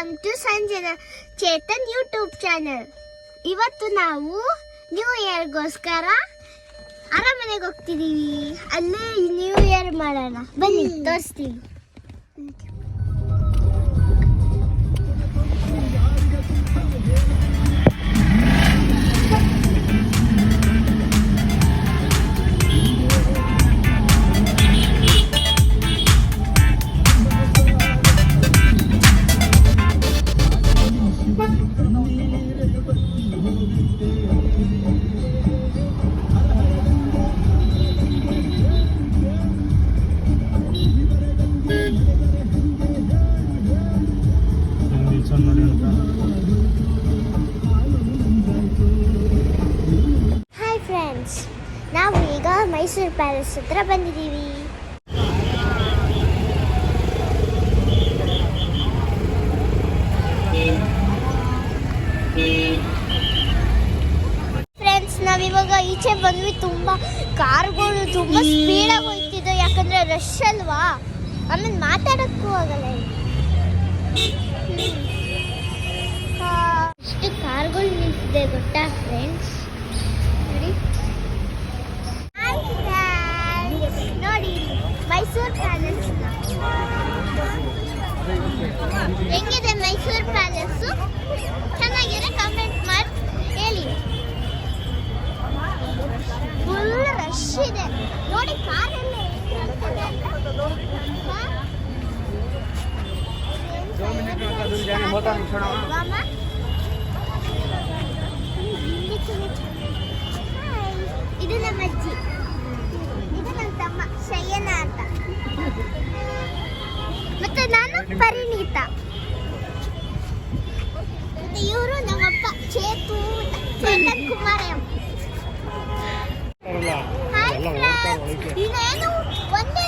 Welcome to Sanjana Chetan YouTube channel. ಇವತ್ತು ನಾವು new ಇಯರ್ಗೋಸ್ಕರ ಅರಮನೆಗೆ ಹೋಗ್ತಿದೀವಿ. ಅಲ್ಲೇ ನ್ಯೂ ಇಯರ್ ಮಾಡೋಣ, ಬನ್ನಿ ತೋರಿಸ್ತೀವಿ. ಹಾಯ್ ಫ್ರೆಂಡ್ಸ್, ನಾವು ಈಗ ಮೈಸೂರು ಪ್ಯಾಲೇಸ್ ಹತ್ರ ಬಂದಿದ್ದೀವಿ. ಫ್ರೆಂಡ್ಸ್, ನಾವಿವಾಗ ಈಚೆ ಬಂದ್ವಿ. ತುಂಬ ಕಾರ್ಗಳು ತುಂಬ ಸ್ಪೀಡಾಗಿ ಹೋಗ್ತಿದ್ದೋ, ಯಾಕಂದರೆ ರಶ್ ಅಲ್ವಾ. ಆಮೇಲೆ ಮಾತಾಡೋಕ್ಕೂ ಆಗಲ್ಲ. ಎಷ್ಟು ಕಾರ್ಗಳು ನಿಂತಿದೆ ಗೊತ್ತಾ ಫ್ರೆಂಡ್ಸ್, ನೋಡಿ. ನೋಡಿ ಮೈಸೂರು ಪ್ಯಾಲೇಸ್ ಹೆಂಗಿದೆ. ಮೈಸೂರು ಪ್ಯಾಲೇಸು ಚೆನ್ನಾಗಿದೆ, ಕಮೆಂಟ್ ಮಾಡಿ ಹೇಳಿ. ಫುಲ್ ರಶ್ ಇದೆ ನೋಡಿ, ಕಾರೆಲ್ಲ ಇದು ನಮ್ಮ ಅಜ್ಜಿ, ಇದು ನನ್ನ ತಮ್ಮ ಶಯ್ಯನ ಅಂತ, ಮತ್ತೆ ನಾನು ಪರಿಣೀತ, ಮತ್ತೆ ಇವರು ನಮ್ಮಪ್ಪ ಚೇತನ್ ಕುಮಾರ್. ಇನ್ನೇನು ಒಂದೇ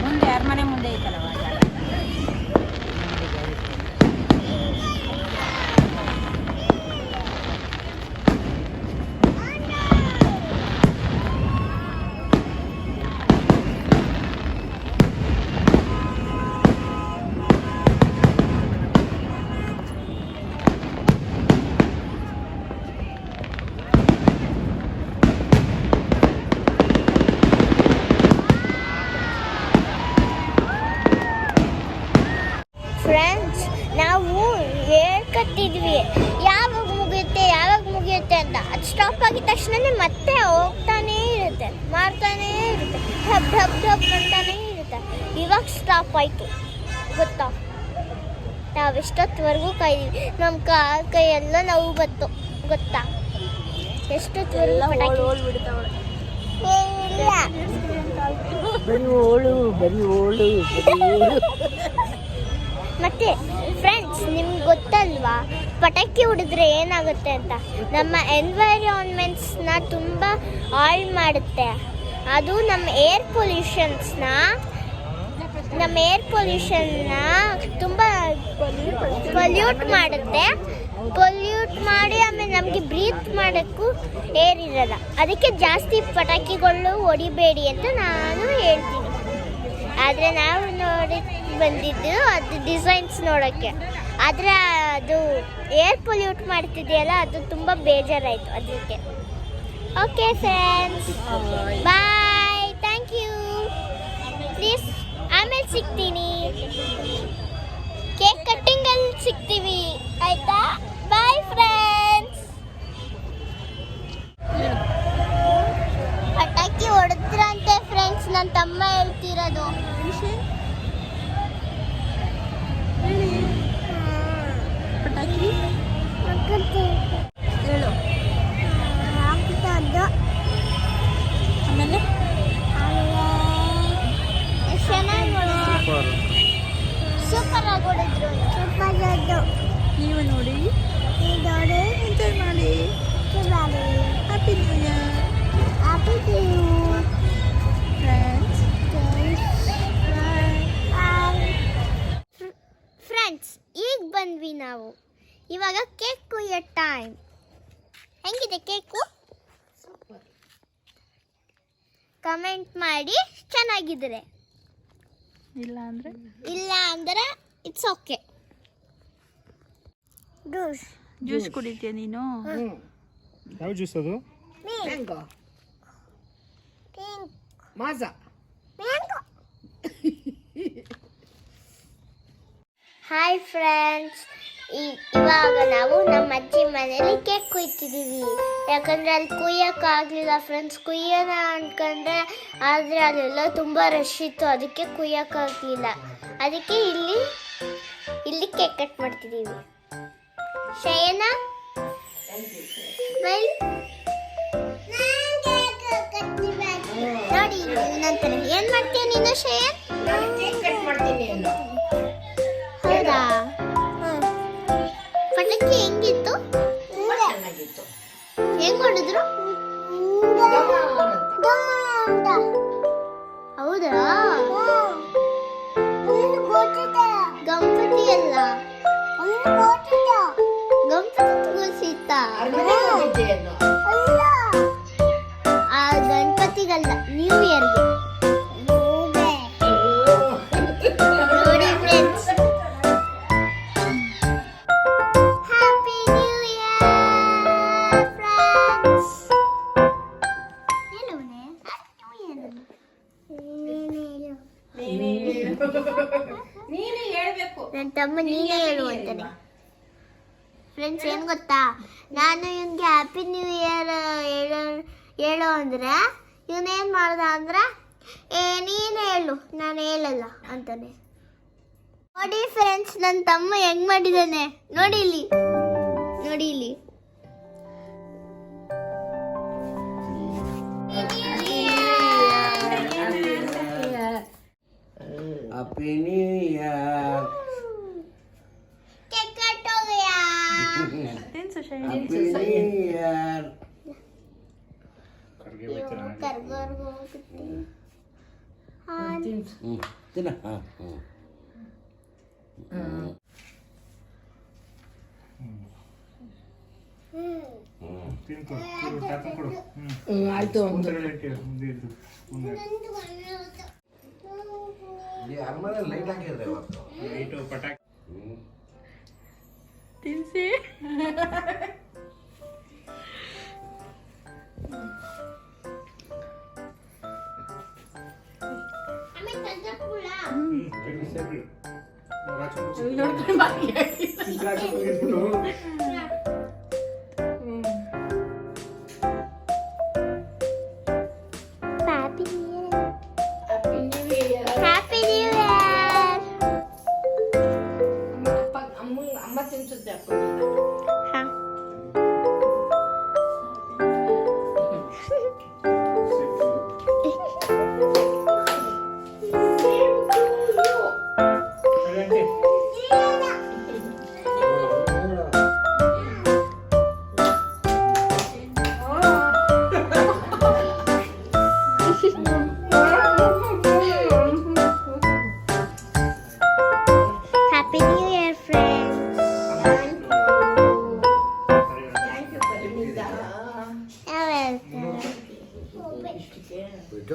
ಮುಂದೆ ಅರಮನೆ ಮುಂದೆ ಐತಲ್ಲ ಫ್ರೆಂಡ್ಸ್, ನಾವು ಹೇಳ್ಕತ್ತಿದ್ವಿ ಯಾವಾಗ ಮುಗಿಯುತ್ತೆ ಅಂತ. ಅದು ಸ್ಟಾಪ್ ಆಗಿದ ತಕ್ಷಣ ಮತ್ತೆ ಹೋಗ್ತಾನೇ ಇರುತ್ತೆ, ಮಾಡ್ತಾನೇ ಇರುತ್ತೆ, ಹಬ್ ಹಬ್ ಹಬ್ ಅಂತಾನೇ ಇರುತ್ತೆ. ಇವಾಗ ಸ್ಟಾಪ್ ಆಯಿತು ಗೊತ್ತಾ. ನಾವು ಎಷ್ಟೊತ್ತವರೆಗೂ ಕಾಯ್ದೀವಿ, ನಮ್ಮ ಕೈ ಎಲ್ಲ ನೋವು ಬಂತು ಗೊತ್ತಾ. ಎಷ್ಟೊತ್ತವರೆಗೂ ಮತ್ತೆ ಫ್ರೆಂಡ್ಸ್, ನಿಮ್ಗೆ ಗೊತ್ತಲ್ವಾ ಪಟಾಕಿ ಹೊಡೆದ್ರೆ ಏನಾಗುತ್ತೆ ಅಂತ? ನಮ್ಮ ಎನ್ವೈರಾನ್ಮೆಂಟ್ಸ್ನ ತುಂಬ ಹಾಳು ಮಾಡುತ್ತೆ. ಅದು ನಮ್ಮ ಏರ್ ಪೊಲ್ಯೂಷನ್ನ ತುಂಬ ಪೊಲ್ಯೂಟ್ ಮಾಡುತ್ತೆ. ಪೊಲ್ಯೂಟ್ ಮಾಡಿ ಆಮೇಲೆ ನಮಗೆ ಬ್ರೀತ್ ಮಾಡೋಕ್ಕೂ ಏರ್ ಇರಲ್ಲ. ಅದಕ್ಕೆ ಜಾಸ್ತಿ ಪಟಾಕಿಗಳು ಹೊಡಿಬೇಡಿ ಅಂತ ನಾನು ಹೇಳ್ತೀನಿ. ಆದರೆ ನಾವು ನೋಡಿ ಬಂದಿದ್ದು ಅದು ಡಿಸೈನ್ಸ್ ನೋಡೋಕ್ಕೆ. ಆದರೆ ಅದು ಏರ್ ಪೊಲ್ಯೂಟ್ ಮಾಡ್ತಿದೆಯಲ್ಲ, ಅದು ತುಂಬ ಬೇಜಾರಾಯಿತು ಅದಕ್ಕೆ. Okay friends, bye, thank you. Please ಆಮೇಲೆ ಸಿಗ್ತೀನಿ, ಕೇಕ್ ಕಟ್ಟಿಂಗಲ್ಲಿ ಸಿಗ್ತೀವಿ ಆಯಿತಾ. Bye friends. ಪಟಾಕಿ ಹೊಡೆದ್ರಂತೆ ಫ್ರೆಂಡ್ಸ್, ನನ್ನ ತಮ್ಮ ಹೇಳ್ತಿರೋದು. ಪಟಾಕಿ ಹೇಳು. ಆಮೇಲೆ ಸೂಪರ್ ಆಗಿ ಹೊಡೆದ್ರು. ನೀವು ನೋಡಿ ಎಂಜಾಯ್ ಮಾಡಿ. Happy new year. Happy new year friends. ಈಗ ಬಂದ್ವಿ ನಾವು. ಇವಾಗ ಕೇಕ್ ಕುಯ್ಯೋ ಟೈಮ್. ಹೆಂಗಿದೆ ಕೇಕು? ಕಮೆಂಟ್ ಮಾಡಿ ಚೆನ್ನಾಗಿದ್ರೆ. ಇಲ್ಲ ಅಂದ್ರೆ ಇಟ್ಸ್ ಓಕೆ. ಜ್ಯೂಸ್ ಕುಡಿತೀಯ ನೀನು? ಯಾವ ಜ್ಯೂಸ್ ಅದು? ಮ್ಯಾಂಗೋ, ಮಾಜಾ. ಹಾಯ್ ಫ್ರೆಂಡ್ಸ್, ಇವಾಗ ನಾವು ನಮ್ಮ ಅಜ್ಜಿ ಮನೇಲಿ ಕೇಕ್ ಕುಯ್ತಿದ್ದೀವಿ. ಯಾಕಂದರೆ ಅಲ್ಲಿ ಕುಯ್ಯೋಕ್ಕಾಗಲಿಲ್ಲ ಫ್ರೆಂಡ್ಸ್. ಕುಯ್ಯೋಣ ಅಂದ್ಕೊಂಡ್ರೆ ಆದರೆ ಅಲ್ಲೆಲ್ಲ ತುಂಬ ರಶ್ ಇತ್ತು, ಅದಕ್ಕೆ ಕುಯ್ಯೋಕ್ಕಾಗಲಿಲ್ಲ. ಅದಕ್ಕೆ ಇಲ್ಲಿ ಕೇಕ್ ಕಟ್ ಮಾಡ್ತಿದ್ದೀವಿ. ಶಯನ ನೋಡಿ ನಂತರ ಏನು ಮಾಡ್ತೀಯ ನೀನು ಶಯನ್? ಹೌದಾ? ಪಟಾಕಿ ಹೆಂಗಿತ್ತು? ಹೆಂಗ್ ಹೊಡೆದ್ರು? ಹೌದಾ? ಗಣಪತಿ ಅಲ್ಲ, ಗಣಪತಿ ತಗೋಸಿತ್ತ. ಆ ಗಣಪತಿಗಲ್ಲ, ನ್ಯೂ ಇಯರ್ಗೆ. ನೋಡಿ friends, happy new year friends. ಹೇಳುವನೆ ನೀನೇ ಹೇಳ್ಬೇಕು. ನನ್ನ ತಮ್ಮ ನೀನೇ ಹೇಳು ಅಂತಾನೆ. ಫ್ರೆಂಡ್ಸ್, ಏನು ಗೊತ್ತಾ, ನಾನು ಇವನಿಗೆ ಹ್ಯಾಪಿ ನ್ಯೂ ಇಯರ್ ಹೇಳು ಅಂದರೆ ಇವನೇನು ಮಾಡ್ದ ಅಂದರೆ ನೀನು ಹೇಳು, ನಾನು ಹೇಳಲ್ಲ ಅಂತಾನೆ. ನೋಡಿ ಫ್ರೆಂಡ್ಸ್, ನನ್ನ ತಮ್ಮ ಹೆಂಗ್ ಮಾಡಿದಾನೆ ನೋಡಿ ಇಲ್ಲಿ, ನೋಡಿ ಇಲ್ಲಿ. Happy New Year. ಕೇಕ್ ಕಟ್ಟೋಗಯಾ. ತಿನ್ಸು Happy New Year. ಕರ್ಗೆ ಹೋಯ್ತಾನೆ. ಕರ್ಗೋರ್ಗು ಹೋಗುತ್ತೆ. ತಿನ್ನ ತಿಂತು ಕೊಡು, ತಾತ ಕೊಡು. ಆಯ್ತು ಒಂದು ಕೂತ್ಕೊಳ್ಳಿ, ಇಟ್ಟು ಮುಂದೆ ಇದ್ದು, ಮುಂದೆ. ಈ ಅರಮನೆ ಲೈಟ್ ಹಾಕಿದ್ರೆ ಇವತ್ತು ಲೈಟು ಪಟಾಕಿ. ತಿನ್ಸಿ. ಸರಿ, ಸರಿ. ರಾಚು ಮುಚ್ಚು. ಅಯ್ಯೋ, ರಾಚು ಮುಗಿಸ್ಬಿಟ್ಟು. Happy new year. Happy new year. ಅಮ್ಮ ತಿನ್ಸುತ್ತೆ ಅಪ್ಪ. ಹಾ. ಸರಿ, aunty. Happy new year friends. ಸರಿ, ಆಂಟಿ. ವೆಲ್ಕಮ್. ಬಿಟ್ಟು